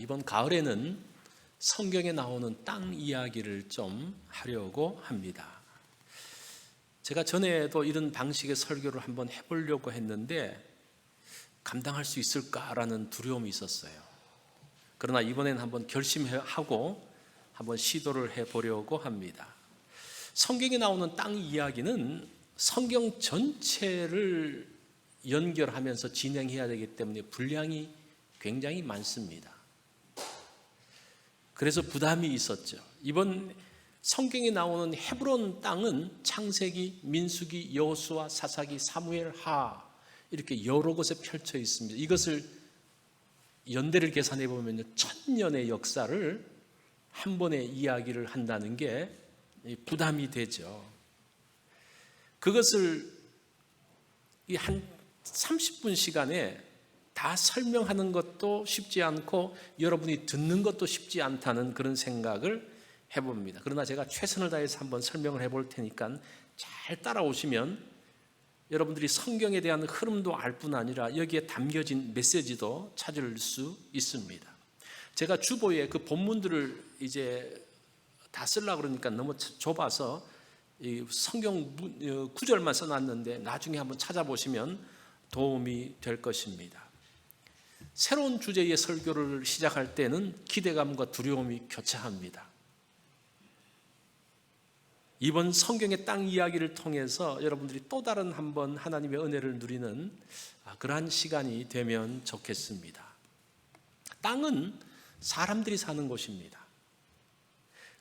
이번 가을에는 성경에 나오는 땅 이야기를 좀 하려고 합니다. 제가 전에도 이런 방식의 설교를 한번 해보려고 했는데 감당할 수 있을까라는 두려움이 있었어요. 그러나 이번에는 한번 결심하고 한번 시도를 해보려고 합니다. 성경에 나오는 땅 이야기는 성경 전체를 연결하면서 진행해야 되기 때문에 분량이 굉장히 많습니다. 그래서 부담이 있었죠. 이번 성경에 나오는 헤브론 땅은 창세기, 민수기, 여호수아, 사사기, 사무엘, 하 이렇게 여러 곳에 펼쳐 있습니다. 이것을 연대를 계산해 보면 1000년의 역사를 한 번에 이야기를 한다는 게 부담이 되죠. 그것을 한 30분 시간에 다 설명하는 것도 쉽지 않고 여러분이 듣는 것도 쉽지 않다는 그런 생각을 해봅니다. 그러나 제가 최선을 다해서 한번 설명을 해볼 테니까 잘 따라오시면 여러분들이 성경에 대한 흐름도 알 뿐 아니라 여기에 담겨진 메시지도 찾을 수 있습니다. 제가 주보에 그 본문들을 이제 다 쓰려고 그러니까 너무 좁아서 이 성경 구절만 써놨는데 나중에 한번 찾아보시면 도움이 될 것입니다. 새로운 주제의 설교를 시작할 때는 기대감과 두려움이 교차합니다. 이번 성경의 땅 이야기를 통해서 여러분들이 또 다른 한번 하나님의 은혜를 누리는 그러한 시간이 되면 좋겠습니다. 땅은 사람들이 사는 곳입니다.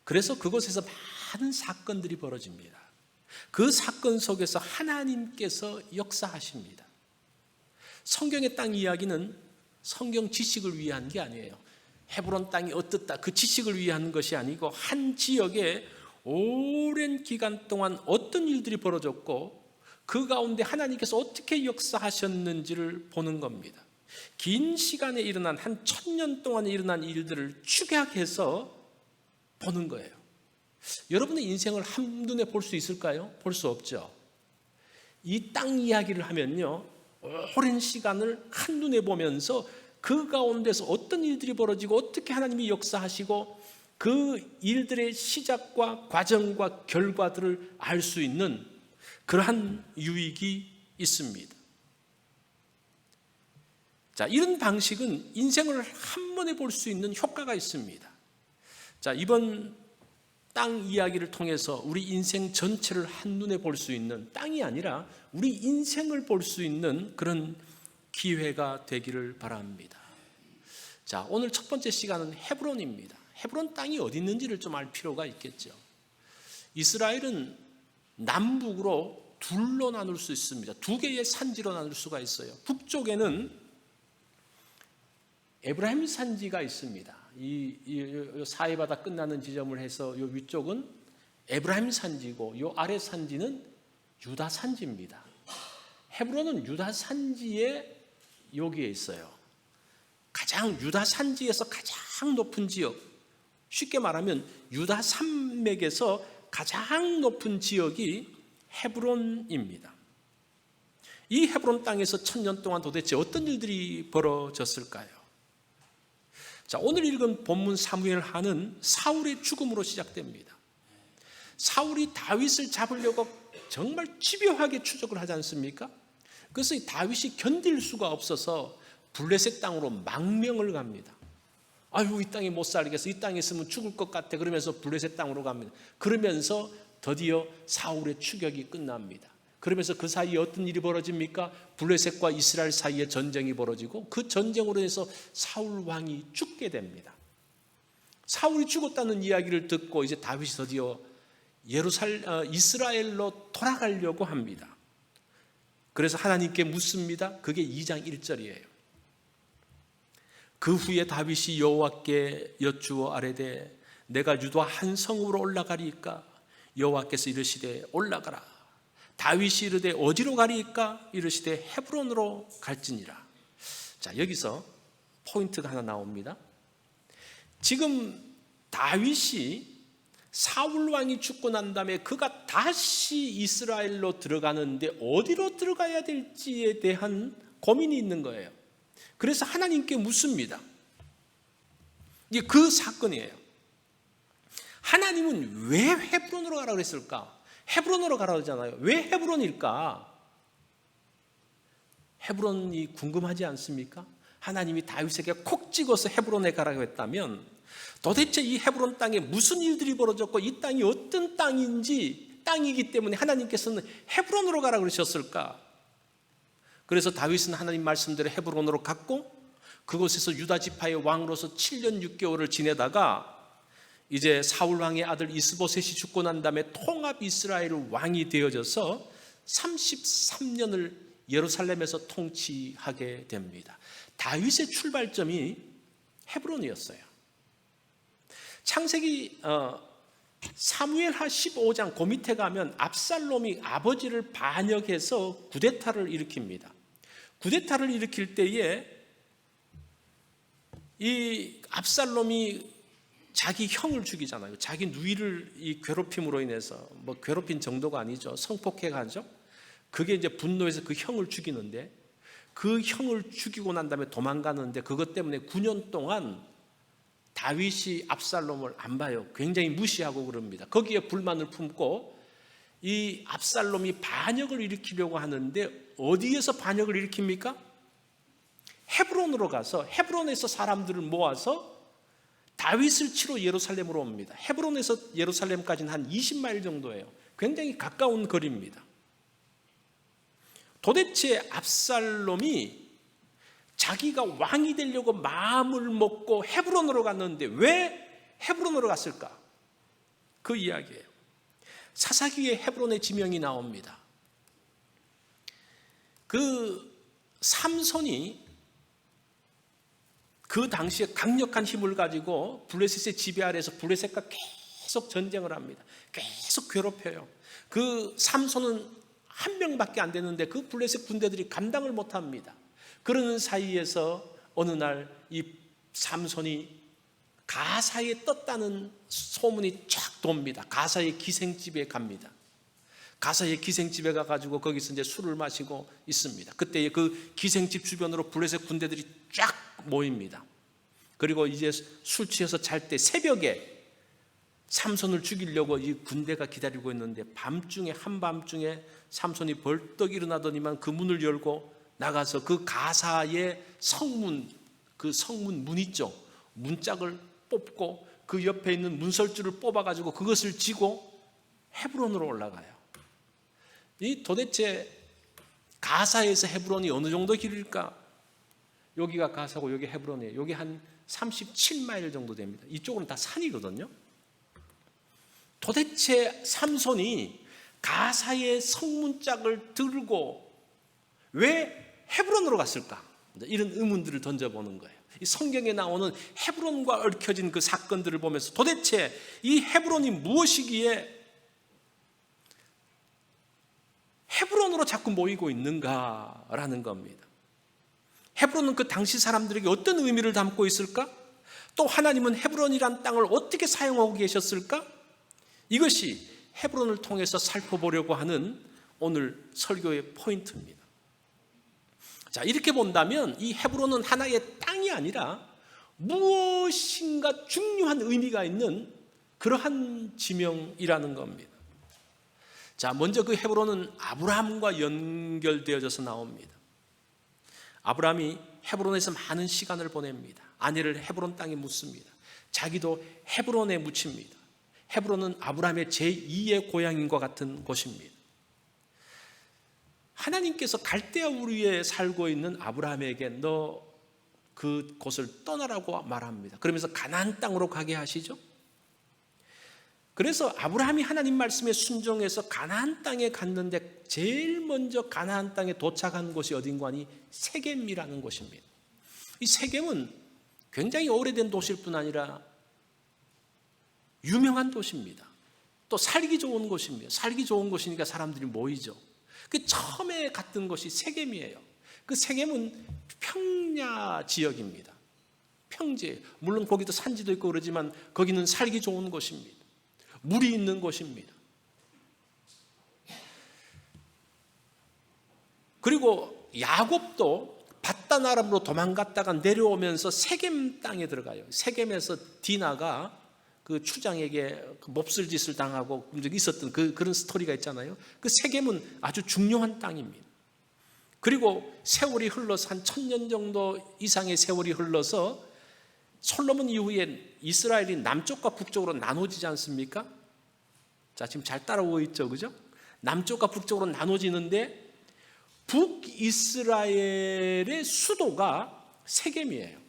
그래서 그곳에서 많은 사건들이 벌어집니다. 그 사건 속에서 하나님께서 역사하십니다. 성경의 땅 이야기는 성경 지식을 위한 게 아니에요. 헤브론 땅이 어떻다 그 지식을 위한 것이 아니고 한 지역에 오랜 기간 동안 어떤 일들이 벌어졌고 그 가운데 하나님께서 어떻게 역사하셨는지를 보는 겁니다. 긴 시간에 일어난 한 1000년 동안에 일어난 일들을 축약해서 보는 거예요. 여러분의 인생을 한눈에 볼 수 있을까요? 볼 수 없죠. 이 땅 이야기를 하면요 오랜 시간을 한눈에 보면서 그 가운데서 어떤 일들이 벌어지고 어떻게 하나님이 역사하시고 그 일들의 시작과 과정과 결과들을 알 수 있는 그러한 유익이 있습니다. 자, 이런 방식은 인생을 한 번에 볼 수 있는 효과가 있습니다. 자, 이번 땅 이야기를 통해서 우리 인생 전체를 한눈에 볼 수 있는 땅이 아니라 우리 인생을 볼 수 있는 그런 기회가 되기를 바랍니다. 자, 오늘 첫 번째 시간은 헤브론입니다. 헤브론 땅이 어디 있는지를 좀 알 필요가 있겠죠. 이스라엘은 남북으로 둘로 나눌 수 있습니다. 두 개의 산지로 나눌 수가 있어요. 북쪽에는 에브라임 산지가 있습니다. 이 사해바다 끝나는 지점을 해서 이 위쪽은 에브라임 산지고 이 아래 산지는 유다 산지입니다. 헤브론은 유다 산지에 여기에 있어요. 가장 유다 산지에서 가장 높은 지역, 쉽게 말하면 유다 산맥에서 가장 높은 지역이 헤브론입니다. 이 헤브론 땅에서 1000년 동안 도대체 어떤 일들이 벌어졌을까요? 자, 오늘 읽은 본문 사무엘하는 사울의 죽음으로 시작됩니다. 사울이 다윗을 잡으려고 정말 집요하게 추적을 하지 않습니까? 그래서 이 다윗이 견딜 수가 없어서 블레셋 땅으로 망명을 갑니다. 아유, 이 땅에 못 살겠어. 이 땅에 있으면 죽을 것 같아. 그러면서 블레셋 땅으로 갑니다. 그러면서 드디어 사울의 추격이 끝납니다. 그러면서 그 사이에 어떤 일이 벌어집니까? 블레셋과 이스라엘 사이에 전쟁이 벌어지고 그 전쟁으로 해서 사울 왕이 죽게 됩니다. 사울이 죽었다는 이야기를 듣고 이제 다윗이 드디어 이스라엘로 돌아가려고 합니다. 그래서 하나님께 묻습니다. 그게 2장 1절이에요. 그 후에 다윗이 여호와께 여쭈어 아뢰되 내가 유다 한 성으로 올라가리이까? 여호와께서 이르시되 올라가라. 다윗이 이르되 어디로 가리이까? 이르시되 헤브론으로 갈지니라. 자, 여기서 포인트가 하나 나옵니다. 지금 다윗이 사울 왕이 죽고 난 다음에 그가 다시 이스라엘로 들어가는데 어디로 들어가야 될지에 대한 고민이 있는 거예요. 그래서 하나님께 묻습니다. 이게 그 사건이에요. 하나님은 왜 헤브론으로 가라고 그랬을까? 헤브론으로 가라고 하잖아요. 왜 헤브론일까? 헤브론이 궁금하지 않습니까? 하나님이 다윗에게 콕 찍어서 헤브론에 가라고 했다면 도대체 이 헤브론 땅에 무슨 일들이 벌어졌고 이 땅이 어떤 땅이기 때문에 하나님께서는 헤브론으로 가라고 그러셨을까? 그래서 다윗은 하나님 말씀대로 헤브론으로 갔고 그곳에서 유다 지파의 왕으로서 7년 6개월을 지내다가 이제 사울 왕의 아들 이스보셋이 죽고 난 다음에 통합 이스라엘 왕이 되어져서 33년을 예루살렘에서 통치하게 됩니다. 다윗의 출발점이 헤브론이었어요. 창세기 사무엘하 15장 그 밑에 가면 압살롬이 아버지를 반역해서 구데타를 일으킵니다. 구데타를 일으킬 때에 이 압살롬이 자기 형을 죽이잖아요. 자기 누이를 이 괴롭힘으로 인해서 뭐 괴롭힌 정도가 아니죠. 성폭행하죠. 그게 이제 분노해서 그 형을 죽이는데 그 형을 죽이고 난 다음에 도망가는데 그것 때문에 9년 동안 다윗이 압살롬을 안 봐요. 굉장히 무시하고 그럽니다. 거기에 불만을 품고 이 압살롬이 반역을 일으키려고 하는데 어디에서 반역을 일으킵니까? 헤브론으로 가서 헤브론에서 사람들을 모아서 다윗을 치러 예루살렘으로 옵니다. 헤브론에서 예루살렘까지는 한 20마일 정도예요. 굉장히 가까운 거리입니다. 도대체 압살롬이 자기가 왕이 되려고 마음을 먹고 헤브론으로 갔는데 왜 헤브론으로 갔을까? 그 이야기예요. 사사기에 헤브론의 지명이 나옵니다. 그 삼손이 그 당시에 강력한 힘을 가지고 블레셋의 지배 아래에서 블레셋과 계속 전쟁을 합니다. 계속 괴롭혀요. 그 삼손은 한 명밖에 안 되는데 그 블레셋 군대들이 감당을 못합니다. 그러는 사이에서 어느 날 이 삼손이 가사에 떴다는 소문이 쫙 돕니다. 가사의 기생집에 갑니다. 가사의 기생집에 가가지고 거기서 이제 술을 마시고 있습니다. 그때 그 기생집 주변으로 블레셋 군대들이 쫙 모입니다. 그리고 이제 술 취해서 잘 때 새벽에 삼손을 죽이려고 이 군대가 기다리고 있는데 밤중에 한밤중에 삼손이 벌떡 일어나더니만 그 문을 열고 나가서 그 가사의 성문, 그 성문 문 있죠. 문짝을 뽑고 그 옆에 있는 문설주를 뽑아가지고 그것을 지고 헤브론으로 올라가요. 이 도대체 가사에서 헤브론이 어느 정도 길일까? 여기가 가사고 여기 헤브론이에요. 여기 한 37마일 정도 됩니다. 이쪽은 다 산이거든요. 도대체 삼손이 가사의 성문짝을 들고 왜 헤브론으로 갔을까? 이런 의문들을 던져보는 거예요. 이 성경에 나오는 헤브론과 얽혀진 그 사건들을 보면서 도대체 이 헤브론이 무엇이기에 헤브론으로 자꾸 모이고 있는가라는 겁니다. 헤브론은 그 당시 사람들에게 어떤 의미를 담고 있을까? 또 하나님은 헤브론이란 땅을 어떻게 사용하고 계셨을까? 이것이 헤브론을 통해서 살펴보려고 하는 오늘 설교의 포인트입니다. 자, 이렇게 본다면 이 헤브론은 하나의 땅이 아니라 무엇인가 중요한 의미가 있는 그러한 지명이라는 겁니다. 자, 먼저 그 헤브론은 아브라함과 연결되어져서 나옵니다. 아브라함이 헤브론에서 많은 시간을 보냅니다. 아내를 헤브론 땅에 묻습니다. 자기도 헤브론에 묻힙니다. 헤브론은 아브라함의 제2의 고향인 것 같은 곳입니다. 하나님께서 갈대아 우르에 살고 있는 아브라함에게 너 그곳을 떠나라고 말합니다. 그러면서 가나안 땅으로 가게 하시죠. 그래서 아브라함이 하나님 말씀에 순종해서 가나안 땅에 갔는데 제일 먼저 가나안 땅에 도착한 곳이 어딘가니 세겜이라는 곳입니다. 이 세겜은 굉장히 오래된 도시일 뿐 아니라 유명한 도시입니다. 또 살기 좋은 곳입니다. 살기 좋은 곳이니까 사람들이 모이죠. 그 처음에 갔던 곳이 세겜이에요. 그 세겜은 평야 지역입니다. 평지. 물론 거기도 산지도 있고 그러지만 거기는 살기 좋은 곳입니다. 물이 있는 곳입니다. 그리고 야곱도 바단 아람으로 도망갔다가 내려오면서 세겜 땅에 들어가요. 세겜에서 디나가 그 추장에게 몹쓸 짓을 당하고 있었던 그런 스토리가 있잖아요. 그 세겜은 아주 중요한 땅입니다. 그리고 세월이 흘러서 한 1000년 정도 이상의 세월이 흘러서 솔로몬 이후에 이스라엘이 남쪽과 북쪽으로 나눠지지 않습니까? 자, 지금 잘 따라오고 있죠, 그죠? 남쪽과 북쪽으로 나눠지는데 북이스라엘의 수도가 세겜이에요.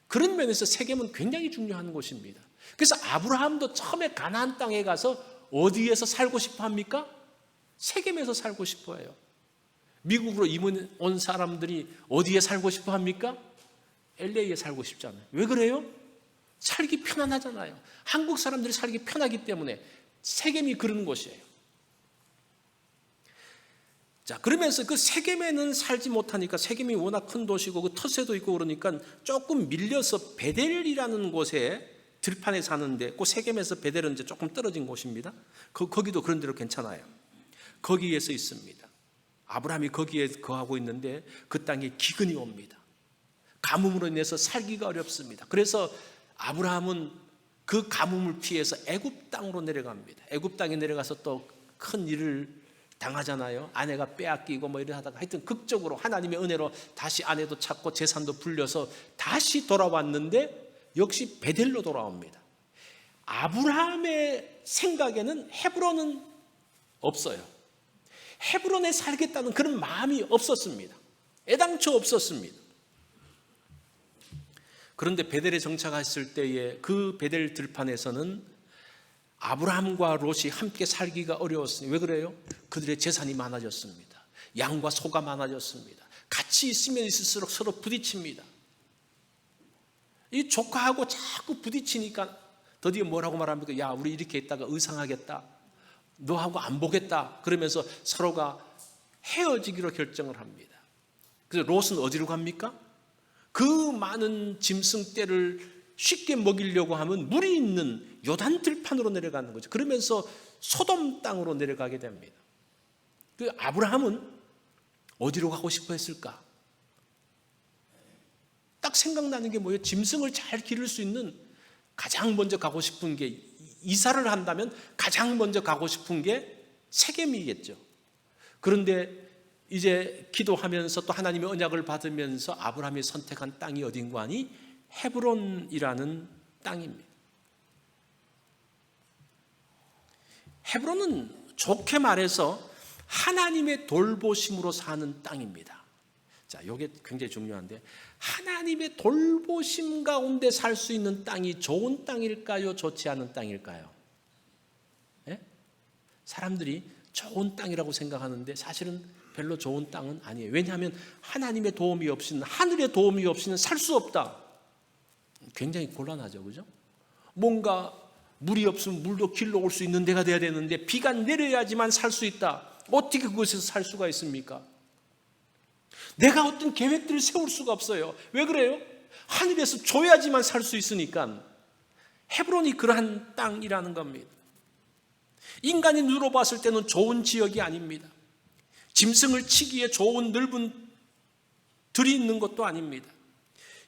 그런 면에서 세겜은 굉장히 중요한 곳입니다. 그래서 아브라함도 처음에 가나안 땅에 가서 어디에서 살고 싶어 합니까? 세겜에서 살고 싶어 해요. 미국으로 이민 온 사람들이 어디에 살고 싶어 합니까? LA에 살고 싶잖아요. 왜 그래요? 살기 편안하잖아요. 한국 사람들이 살기 편하기 때문에 세겜이 그런 곳이에요. 자, 그러면서 그 세겜에는 살지 못하니까, 세겜이 워낙 큰 도시고 그 터세도 있고 그러니까 조금 밀려서 베델이라는 곳에 들판에 사는데, 그 세겜에서 베델은 이제 조금 떨어진 곳입니다. 거기도 그런 대로 괜찮아요. 거기에서 있습니다. 아브라함이 거기에 거하고 있는데 그 땅에 기근이 옵니다. 가뭄으로 인해서 살기가 어렵습니다. 그래서 아브라함은 그 가뭄을 피해서 애굽 땅으로 내려갑니다. 애굽 땅에 내려가서 또 큰 일을 당하잖아요. 아내가 빼앗기고 뭐 이래 하다가 하여튼 극적으로 하나님의 은혜로 다시 아내도 찾고 재산도 불려서 다시 돌아왔는데 역시 베델로 돌아옵니다. 아브라함의 생각에는 헤브론은 없어요. 헤브론에 살겠다는 그런 마음이 없었습니다. 애당초 없었습니다. 그런데 베델에 정착했을 때에 그 베델 들판에서는 아브라함과 롯이 함께 살기가 어려웠으니, 왜 그래요? 그들의 재산이 많아졌습니다. 양과 소가 많아졌습니다. 같이 있으면 있을수록 서로 부딪힙니다. 이 조카하고 자꾸 부딪히니까 드디어 뭐라고 말합니까? 야, 우리 이렇게 있다가 의상하겠다. 너하고 안 보겠다. 그러면서 서로가 헤어지기로 결정을 합니다. 그래서 롯은 어디로 갑니까? 그 많은 짐승떼를 쉽게 먹이려고 하면 물이 있는 요단 들판으로 내려가는 거죠. 그러면서 소돔 땅으로 내려가게 됩니다. 그 아브라함은 어디로 가고 싶어 했을까? 딱 생각나는 게 뭐예요? 짐승을 잘 기를 수 있는, 가장 먼저 가고 싶은 게, 이사를 한다면 가장 먼저 가고 싶은 게 세겜이겠죠. 그런데 이제 기도하면서 또 하나님의 언약을 받으면서 아브라함이 선택한 땅이 어딘가 하니 헤브론이라는 땅입니다. 헤브론은 좋게 말해서 하나님의 돌보심으로 사는 땅입니다. 자, 이게 굉장히 중요한데, 하나님의 돌보심 가운데 살 수 있는 땅이 좋은 땅일까요? 좋지 않은 땅일까요? 네? 사람들이 좋은 땅이라고 생각하는데 사실은 별로 좋은 땅은 아니에요. 왜냐하면 하나님의 도움이 없이는, 하늘의 도움이 없이는 살 수 없다. 굉장히 곤란하죠, 그죠? 뭔가 물이 없으면 물도 길러 올 수 있는 데가 돼야 되는데 비가 내려야지만 살 수 있다. 어떻게 그곳에서 살 수가 있습니까? 내가 어떤 계획들을 세울 수가 없어요. 왜 그래요? 하늘에서 줘야지만 살 수 있으니까. 헤브론이 그러한 땅이라는 겁니다. 인간이 눈으로 봤을 때는 좋은 지역이 아닙니다. 짐승을 치기에 좋은 넓은 들이 있는 것도 아닙니다.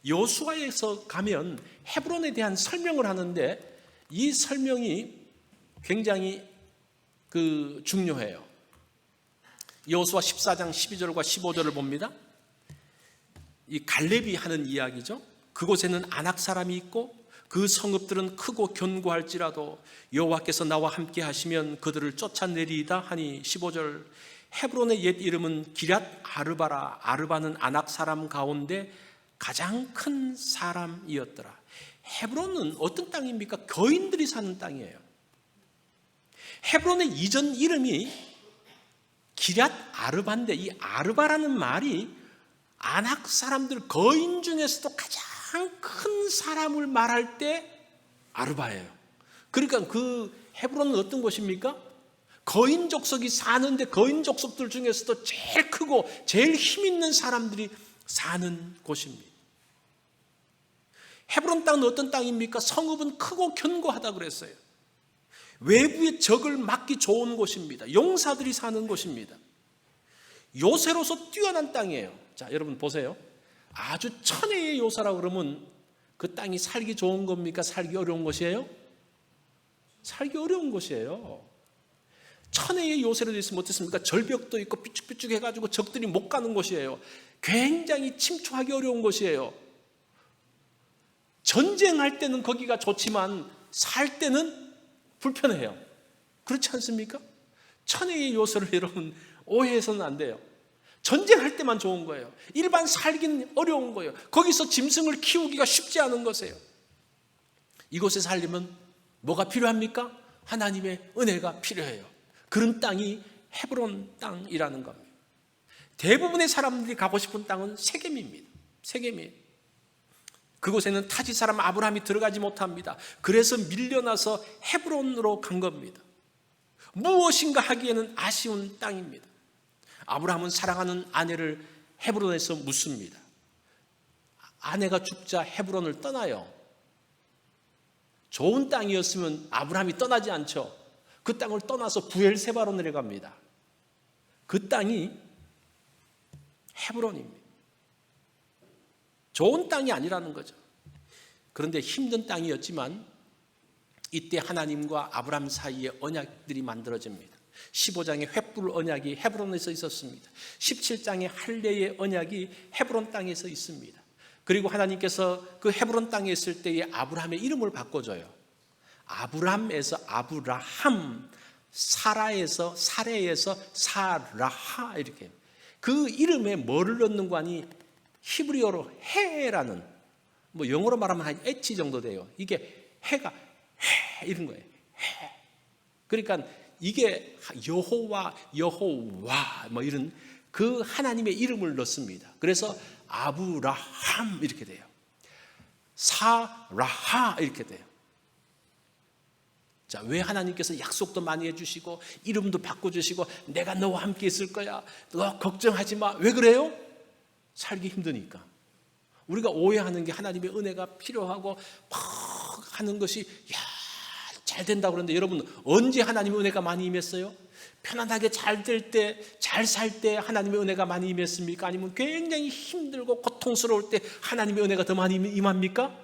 여호수아에서 가면 헤브론에 대한 설명을 하는데 이 설명이 굉장히 중요해요. 여호수아 14장 12절과 15절을 봅니다. 이 갈렙이 하는 이야기죠. 그곳에는 아낙 사람이 있고 그 성읍들은 크고 견고할지라도 여호와께서 나와 함께 하시면 그들을 쫓아내리이다 하니 15절, 헤브론의 옛 이름은 기럇 아르바라. 아르바는 아낙 사람 가운데 가장 큰 사람이었더라. 헤브론은 어떤 땅입니까? 거인들이 사는 땅이에요. 헤브론의 이전 이름이 기럇 아르바인데 이 아르바라는 말이 아낙 사람들 거인 중에서도 가장 큰 사람을 말할 때 아르바예요. 그러니까 그 헤브론은 어떤 곳입니까? 거인 족속이 사는데 거인 족속들 중에서도 제일 크고 제일 힘 있는 사람들이 사는 곳입니다. 헤브론 땅은 어떤 땅입니까? 성읍은 크고 견고하다 그랬어요. 외부의 적을 막기 좋은 곳입니다. 용사들이 사는 곳입니다. 요새로서 뛰어난 땅이에요. 자, 여러분 보세요. 아주 천혜의 요소라고 그러면 그 땅이 살기 좋은 겁니까? 살기 어려운 것이에요? 살기 어려운 것이에요. 천혜의 요새로 되어 있으면 어떻습니까? 절벽도 있고 삐쭉삐쭉해가지고 적들이 못 가는 곳이에요. 굉장히 침투하기 어려운 곳이에요. 전쟁할 때는 거기가 좋지만 살 때는 불편해요. 그렇지 않습니까? 천혜의 요소를 여러분 오해해서는 안 돼요. 전쟁할 때만 좋은 거예요. 일반 살기는 어려운 거예요. 거기서 짐승을 키우기가 쉽지 않은 것이에요. 이곳에 살려면 뭐가 필요합니까? 하나님의 은혜가 필요해요. 그런 땅이 헤브론 땅이라는 겁니다. 대부분의 사람들이 가고 싶은 땅은 세겜입니다. 세겜이에요. 그곳에는 타지 사람 아브라함이 들어가지 못합니다. 그래서 밀려나서 헤브론으로 간 겁니다. 무엇인가 하기에는 아쉬운 땅입니다. 아브라함은 사랑하는 아내를 헤브론에서 묻습니다. 아내가 죽자 헤브론을 떠나요. 좋은 땅이었으면 아브라함이 떠나지 않죠. 그 땅을 떠나서 부엘세바로 내려갑니다. 그 땅이 헤브론입니다. 좋은 땅이 아니라는 거죠. 그런데 힘든 땅이었지만 이때 하나님과 아브라함 사이에 언약들이 만들어집니다. 15장의 횃불 언약이 헤브론에서 있었습니다. 17장의 할례의 언약이 헤브론 땅에서 있습니다. 그리고 하나님께서 그 헤브론 땅에 있을 때에 아브라함의 이름을 바꿔줘요. 아브람에서 아브라함, 사라에서 사레에서 사라하 이렇게. 그 이름에 뭐를 넣는 거 아니? 히브리어로 해라는, 뭐 영어로 말하면 한 H 정도 돼요. 이게 해가 해 이런 거예요. 해. 그러니까 이게 여호와 뭐 이런 그 하나님의 이름을 넣습니다. 그래서 아브라함 이렇게 돼요. 사라하 이렇게 돼요. 자, 왜 하나님께서 약속도 많이 해주시고 이름도 바꿔주시고 내가 너와 함께 있을 거야, 너 걱정하지 마. 왜 그래요? 살기 힘드니까. 우리가 오해하는 게 하나님의 은혜가 필요하고 막 하는 것이 잘 된다고 그러는데 여러분 언제 하나님의 은혜가 많이 임했어요? 편안하게 잘 될 때, 잘 살 때 하나님의 은혜가 많이 임했습니까? 아니면 굉장히 힘들고 고통스러울 때 하나님의 은혜가 더 많이 임합니까?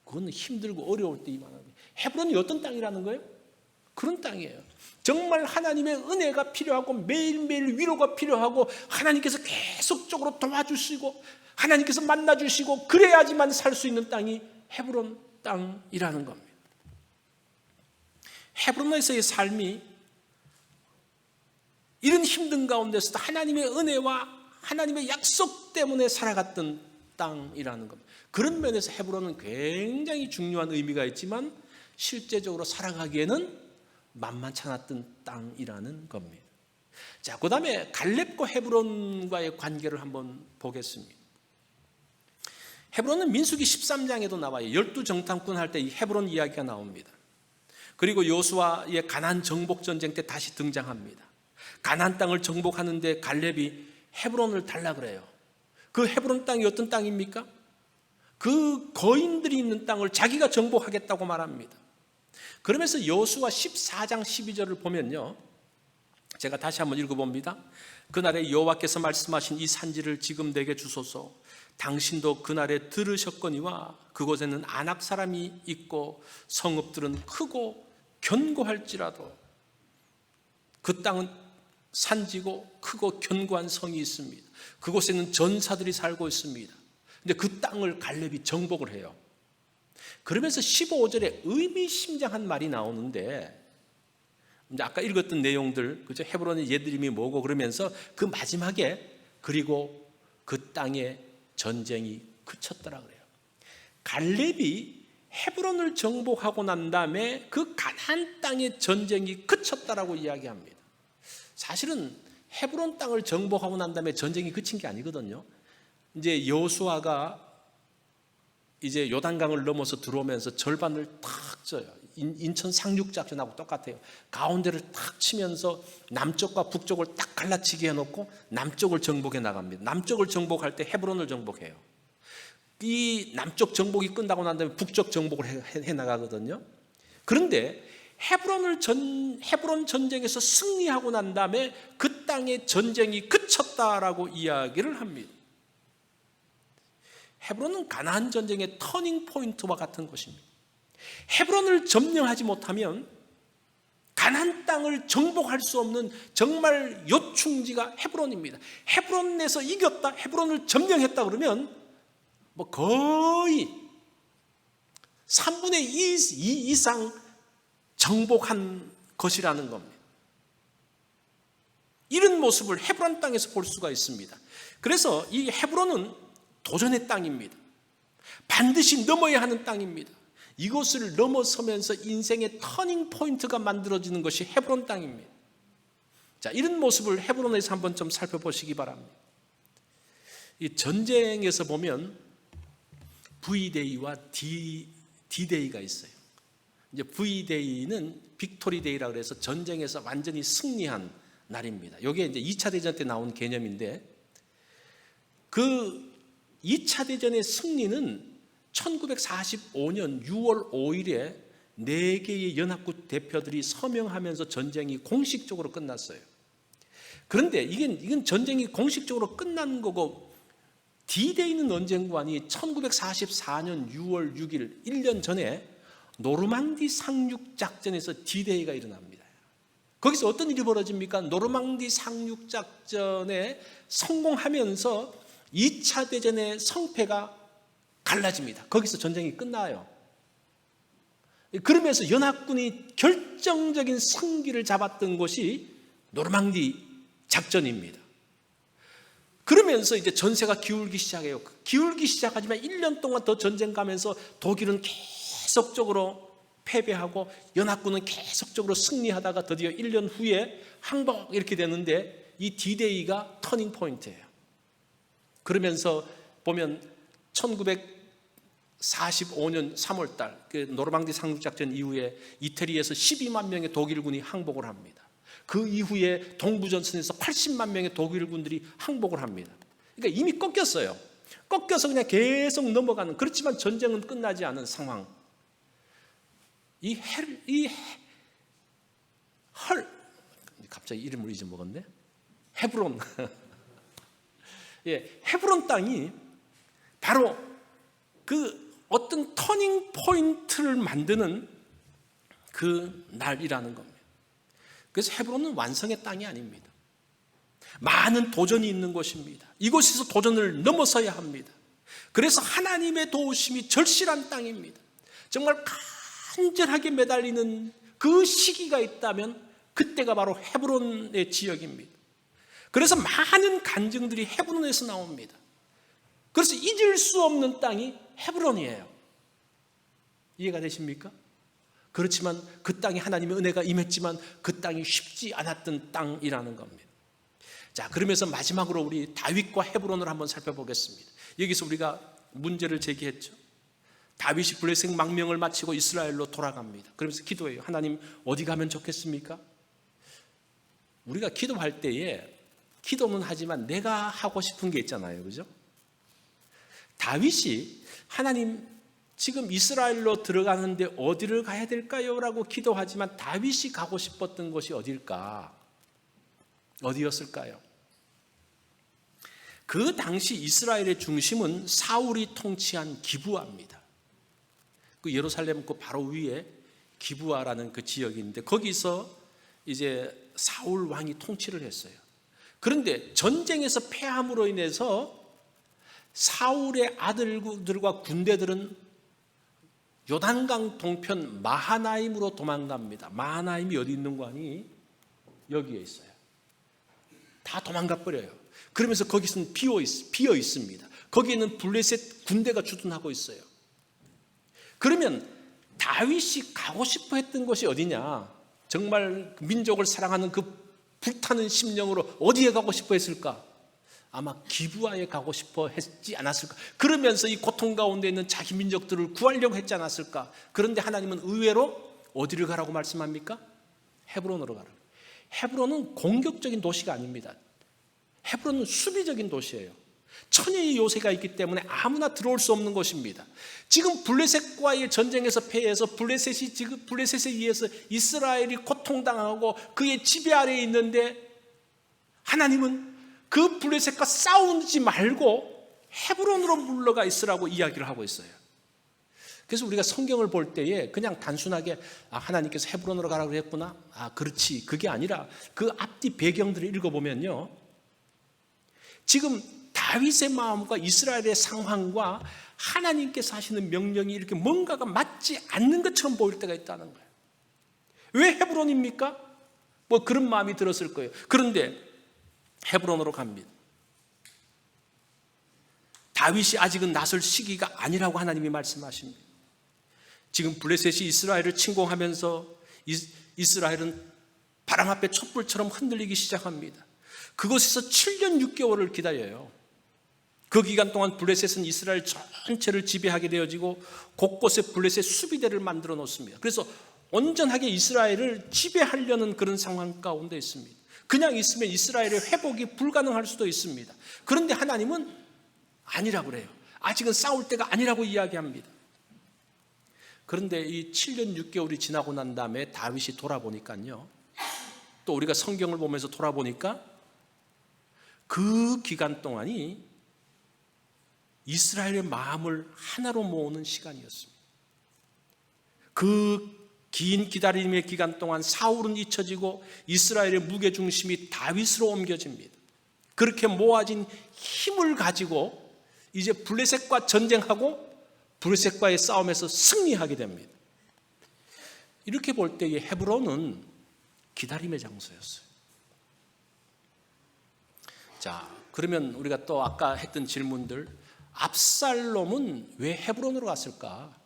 그건 힘들고 어려울 때 임하는 거예요. 헤브론이 어떤 땅이라는 거예요? 그런 땅이에요. 정말 하나님의 은혜가 필요하고 매일매일 위로가 필요하고 하나님께서 계속적으로 도와주시고 하나님께서 만나주시고 그래야지만 살 수 있는 땅이 헤브론 땅이라는 겁니다. 헤브론에서의 삶이 이런 힘든 가운데서도 하나님의 은혜와 하나님의 약속 때문에 살아갔던 땅이라는 겁니다. 그런 면에서 헤브론은 굉장히 중요한 의미가 있지만 실제적으로 살아가기에는 만만치 않았던 땅이라는 겁니다. 자, 그 다음에 갈렙과 헤브론과의 관계를 한번 보겠습니다. 헤브론은 민수기 13장에도 나와요. 12정탐꾼 할 때 이 헤브론 이야기가 나옵니다. 그리고 여호수아의 가나안 정복 전쟁 때 다시 등장합니다. 가나안 땅을 정복하는데 갈렙이 헤브론을 달라 그래요. 그 헤브론 땅이 어떤 땅입니까? 그 거인들이 있는 땅을 자기가 정복하겠다고 말합니다. 그러면서 여호수아 14장 12절을 보면요, 제가 다시 한번 읽어봅니다. 그날에 여호와께서 말씀하신 이 산지를 지금 내게 주소서. 당신도 그날에 들으셨거니와 그곳에는 아낙 사람이 있고 성읍들은 크고 견고할지라도 그 땅은 산지고 크고 견고한 성이 있습니다. 그곳에는 전사들이 살고 있습니다. 근데 그 땅을 갈렙이 정복을 해요. 그러면서 15절에 의미심장한 말이 나오는데, 이제 아까 읽었던 내용들, 그죠? 헤브론의 옛 이름이 뭐고 그러면서 그 마지막에 그리고 그 땅에 전쟁이 그쳤더라 그래요. 갈렙이 헤브론을 정복하고 난 다음에 그 가나안 땅의 전쟁이 그쳤다라고 이야기합니다. 사실은 헤브론 땅을 정복하고 난 다음에 전쟁이 그친 게 아니거든요. 이제 여호수아가 이제 요단강을 넘어서 들어오면서 절반을 탁 쳐요. 인천 상륙작전하고 똑같아요. 가운데를 탁 치면서 남쪽과 북쪽을 딱 갈라치게 해놓고 남쪽을 정복해 나갑니다. 남쪽을 정복할 때 헤브론을 정복해요. 이 남쪽 정복이 끝나고 난 다음에 북쪽 정복을 해 나가거든요. 그런데 헤브론 전쟁에서 승리하고 난 다음에 그 땅의 전쟁이 그쳤다라고 이야기를 합니다. 헤브론은 가나안 전쟁의 터닝 포인트와 같은 곳입니다. 헤브론을 점령하지 못하면 가나안 땅을 정복할 수 없는 정말 요충지가 헤브론입니다. 헤브론에서 이겼다, 헤브론을 점령했다 그러면 뭐 거의 3분의 2 이상 정복한 것이라는 겁니다. 이런 모습을 헤브론 땅에서 볼 수가 있습니다. 그래서 이 헤브론은 도전의 땅입니다. 반드시 넘어야 하는 땅입니다. 이곳을 넘어서면서 인생의 터닝 포인트가 만들어지는 것이 헤브론 땅입니다. 자, 이런 모습을 헤브론에서 한번 좀 살펴보시기 바랍니다. 이 전쟁에서 보면 V-Day와 D-Day가 있어요. 이제 V-Day는 빅토리 데이라 그래서 전쟁에서 완전히 승리한 날입니다. 이게 이제 2차 대전 때 나온 개념인데, 그 2차 대전의 승리는 1945년 6월 5일에 4개의 연합국 대표들이 서명하면서 전쟁이 공식적으로 끝났어요. 그런데 이건 전쟁이 공식적으로 끝난 거고, D-Day는 언젠가 하니 1944년 6월 6일 1년 전에 노르망디 상륙작전에서 D-Day가 일어납니다. 거기서 어떤 일이 벌어집니까? 노르망디 상륙작전에 성공하면서 2차 대전의 성패가 갈라집니다. 거기서 전쟁이 끝나요. 그러면서 연합군이 결정적인 승기를 잡았던 곳이 노르망디 작전입니다. 그러면서 이제 전세가 기울기 시작해요. 기울기 시작하지만 1년 동안 더 전쟁 가면서 독일은 계속적으로 패배하고 연합군은 계속적으로 승리하다가 드디어 1년 후에 항복 이렇게 되는데, 이 D-Day가 터닝 포인트예요. 그러면서 보면 1945년 3월달 그 노르망디 상륙작전 이후에 이태리에서 12만 명의 독일군이 항복을 합니다. 그 이후에 동부전선에서 80만 명의 독일군들이 항복을 합니다. 그러니까 이미 꺾였어요. 꺾여서 그냥 계속 넘어가는, 그렇지만 전쟁은 끝나지 않은 상황. 갑자기 이름을 잊어먹었네. 헤브론. 예, 헤브론 땅이 바로 그 어떤 터닝 포인트를 만드는 그 날이라는 겁니다. 그래서 헤브론은 완성의 땅이 아닙니다. 많은 도전이 있는 곳입니다. 이곳에서 도전을 넘어서야 합니다. 그래서 하나님의 도우심이 절실한 땅입니다. 정말 간절하게 매달리는 그 시기가 있다면 그때가 바로 헤브론의 지역입니다. 그래서 많은 간증들이 헤브론에서 나옵니다. 그래서 잊을 수 없는 땅이 헤브론이에요. 이해가 되십니까? 그렇지만 그 땅에 하나님의 은혜가 임했지만 그 땅이 쉽지 않았던 땅이라는 겁니다. 자, 그러면서 마지막으로 우리 다윗과 헤브론을 한번 살펴보겠습니다. 여기서 우리가 문제를 제기했죠. 다윗이 블레셋 망명을 마치고 이스라엘로 돌아갑니다. 그러면서 기도해요. 하나님, 어디 가면 좋겠습니까? 우리가 기도할 때에 기도는 하지만 내가 하고 싶은 게 있잖아요. 그죠? 다윗이 하나님, 지금 이스라엘로 들어가는데 어디를 가야 될까요? 라고 기도하지만 다윗이 가고 싶었던 곳이 어딜까? 어디였을까요? 그 당시 이스라엘의 중심은 사울이 통치한 기브아입니다. 그 예루살렘 그 바로 위에 기브아라는 그 지역이 있는데, 거기서 이제 사울 왕이 통치를 했어요. 그런데 전쟁에서 패함으로 인해서 사울의 아들들과 군대들은 요단강 동편 마하나임으로 도망갑니다. 마하나임이 어디 있는 거 아니? 여기에 있어요. 다 도망가 버려요. 그러면서 거기서는 비어 있습니다. 거기에는 블레셋 군대가 주둔하고 있어요. 그러면 다윗이 가고 싶어 했던 곳이 어디냐? 정말 민족을 사랑하는 그 불타는 심령으로 어디에 가고 싶어 했을까? 아마 기브아에 가고 싶어 했지 않았을까? 그러면서 이 고통 가운데 있는 자기 민족들을 구하려고 했지 않았을까? 그런데 하나님은 의외로 어디를 가라고 말씀합니까? 헤브론으로 가라고. 헤브론은 공격적인 도시가 아닙니다. 헤브론은 수비적인 도시예요. 천여의 요새가 있기 때문에 아무나 들어올 수 없는 곳입니다. 지금 블레셋과의 전쟁에서 패해서 블레셋에 의해서 이스라엘이 고통당하고 그의 지배 아래에 있는데, 하나님은 그 블레셋과 싸우지 말고 헤브론으로 물러가 있으라고 이야기를 하고 있어요. 그래서 우리가 성경을 볼 때에 그냥 단순하게 하나님께서 헤브론으로 가라고 그랬구나, 그렇지, 그게 아니라 그 앞뒤 배경들을 읽어보면요, 지금 다윗의 마음과 이스라엘의 상황과 하나님께서 하시는 명령이 이렇게 뭔가가 맞지 않는 것처럼 보일 때가 있다는 거예요. 왜 헤브론입니까? 뭐 그런 마음이 들었을 거예요. 그런데 헤브론으로 갑니다. 다윗이 아직은 나설 시기가 아니라고 하나님이 말씀하십니다. 지금 블레셋이 이스라엘을 침공하면서 이스라엘은 바람 앞에 촛불처럼 흔들리기 시작합니다. 그곳에서 7년 6개월을 기다려요. 그 기간 동안 블레셋은 이스라엘 전체를 지배하게 되어지고 곳곳에 블레셋 수비대를 만들어 놓습니다. 그래서 온전하게 이스라엘을 지배하려는 그런 상황 가운데 있습니다. 그냥 있으면 이스라엘의 회복이 불가능할 수도 있습니다. 그런데 하나님은 아니라고 그래요. 아직은 싸울 때가 아니라고 이야기합니다. 그런데 이 7년 6개월이 지나고 난 다음에 다윗이 돌아보니까요, 또 우리가 성경을 보면서 돌아보니까 그 기간 동안이 이스라엘의 마음을 하나로 모으는 시간이었습니다. 그 긴 기다림의 기간 동안 사울은 잊혀지고 이스라엘의 무게중심이 다윗으로 옮겨집니다. 그렇게 모아진 힘을 가지고 이제 블레셋과 전쟁하고 블레셋과의 싸움에서 승리하게 됩니다. 이렇게 볼 때의 헤브론은 기다림의 장소였어요. 자, 그러면 우리가 또 아까 했던 질문들, 압살롬은 왜 헤브론으로 갔을까?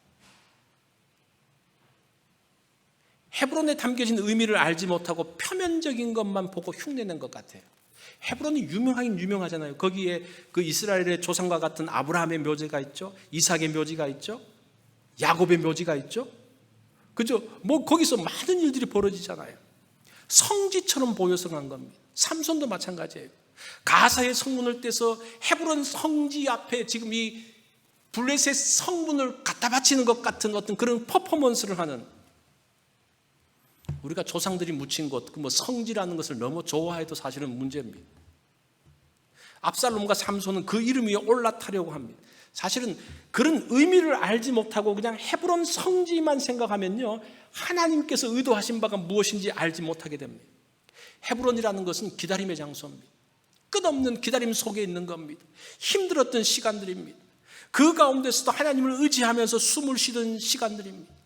헤브론에 담겨진 의미를 알지 못하고 표면적인 것만 보고 흉내낸 것 같아요. 헤브론이 유명하긴 유명하잖아요. 거기에 그 이스라엘의 조상과 같은 아브라함의 묘지가 있죠, 이삭의 묘지가 있죠, 야곱의 묘지가 있죠. 그죠? 뭐 거기서 많은 일들이 벌어지잖아요. 성지처럼 보여서 간 겁니다. 삼손도 마찬가지예요. 가사의 성문을 떼서 헤브론 성지 앞에 지금 이 블레셋 성문을 갖다 바치는 것 같은 어떤 그런 퍼포먼스를 하는, 우리가 조상들이 묻힌 곳, 뭐 성지라는 것을 너무 좋아해도 사실은 문제입니다. 압살롬과 삼손은 그 이름 위에 올라타려고 합니다. 사실은 그런 의미를 알지 못하고 그냥 헤브론 성지만 생각하면요, 하나님께서 의도하신 바가 무엇인지 알지 못하게 됩니다. 헤브론이라는 것은 기다림의 장소입니다. 끝없는 기다림 속에 있는 겁니다. 힘들었던 시간들입니다. 그 가운데서도 하나님을 의지하면서 숨을 쉬던 시간들입니다.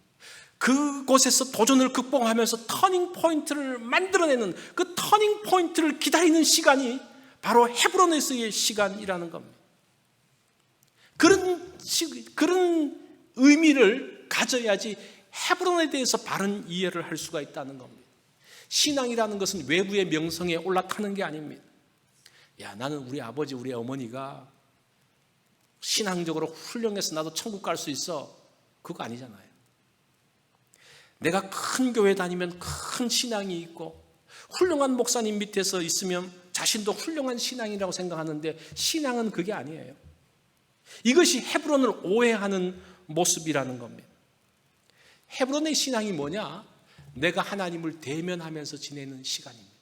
그곳에서 도전을 극복하면서 터닝 포인트를 만들어내는 그 터닝 포인트를 기다리는 시간이 바로 헤브론에서의 시간이라는 겁니다. 그런 의미를 가져야지 헤브론에 대해서 바른 이해를 할 수가 있다는 겁니다. 신앙이라는 것은 외부의 명성에 올라타는 게 아닙니다. 야, 나는 우리 아버지, 우리 어머니가 신앙적으로 훌륭해서 나도 천국 갈 수 있어. 그거 아니잖아요. 내가 큰 교회 다니면 큰 신앙이 있고 훌륭한 목사님 밑에서 있으면 자신도 훌륭한 신앙이라고 생각하는데 신앙은 그게 아니에요. 이것이 헤브론을 오해하는 모습이라는 겁니다. 헤브론의 신앙이 뭐냐? 내가 하나님을 대면하면서 지내는 시간입니다.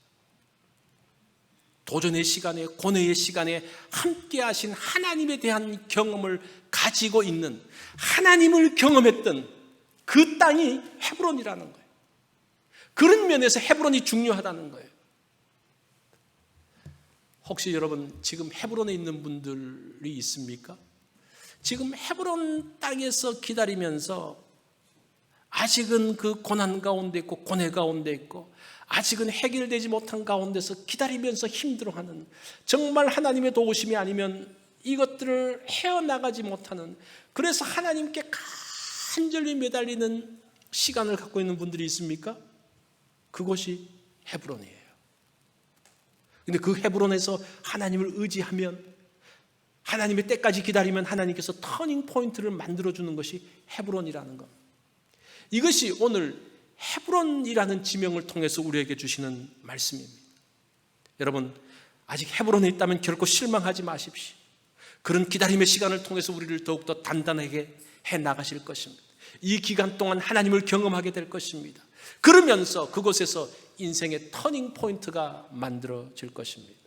도전의 시간에, 고뇌의 시간에 함께 하신 하나님에 대한 경험을 가지고 있는, 하나님을 경험했던 그 땅이 헤브론이라는 거예요. 그런 면에서 헤브론이 중요하다는 거예요. 혹시 여러분 지금 헤브론에 있는 분들이 있습니까? 지금 헤브론 땅에서 기다리면서 아직은 그 고난 가운데 있고 고뇌 가운데 있고 아직은 해결되지 못한 가운데서 기다리면서 힘들어하는, 정말 하나님의 도우심이 아니면 이것들을 헤어나가지 못하는, 그래서 하나님께 간절히 매달리는 시간을 갖고 있는 분들이 있습니까? 그곳이 헤브론이에요. 근데 그 헤브론에서 하나님을 의지하면, 하나님의 때까지 기다리면 하나님께서 터닝 포인트를 만들어주는 것이 헤브론이라는 것. 이것이 오늘 헤브론이라는 지명을 통해서 우리에게 주시는 말씀입니다. 여러분, 아직 헤브론에 있다면 결코 실망하지 마십시오. 그런 기다림의 시간을 통해서 우리를 더욱더 단단하게 해나가실 것입니다. 이 기간 동안 하나님을 경험하게 될 것입니다. 그러면서 그곳에서 인생의 터닝 포인트가 만들어질 것입니다.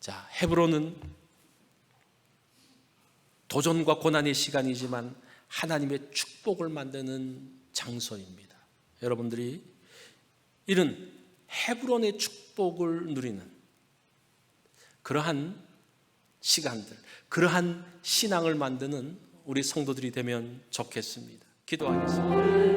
자, 헤브론은 도전과 고난의 시간이지만 하나님의 축복을 만드는 장소입니다. 여러분들이 이런 헤브론의 축복을 누리는 그러한 시간들, 그러한 신앙을 만드는 우리 성도들이 되면 좋겠습니다. 기도하겠습니다.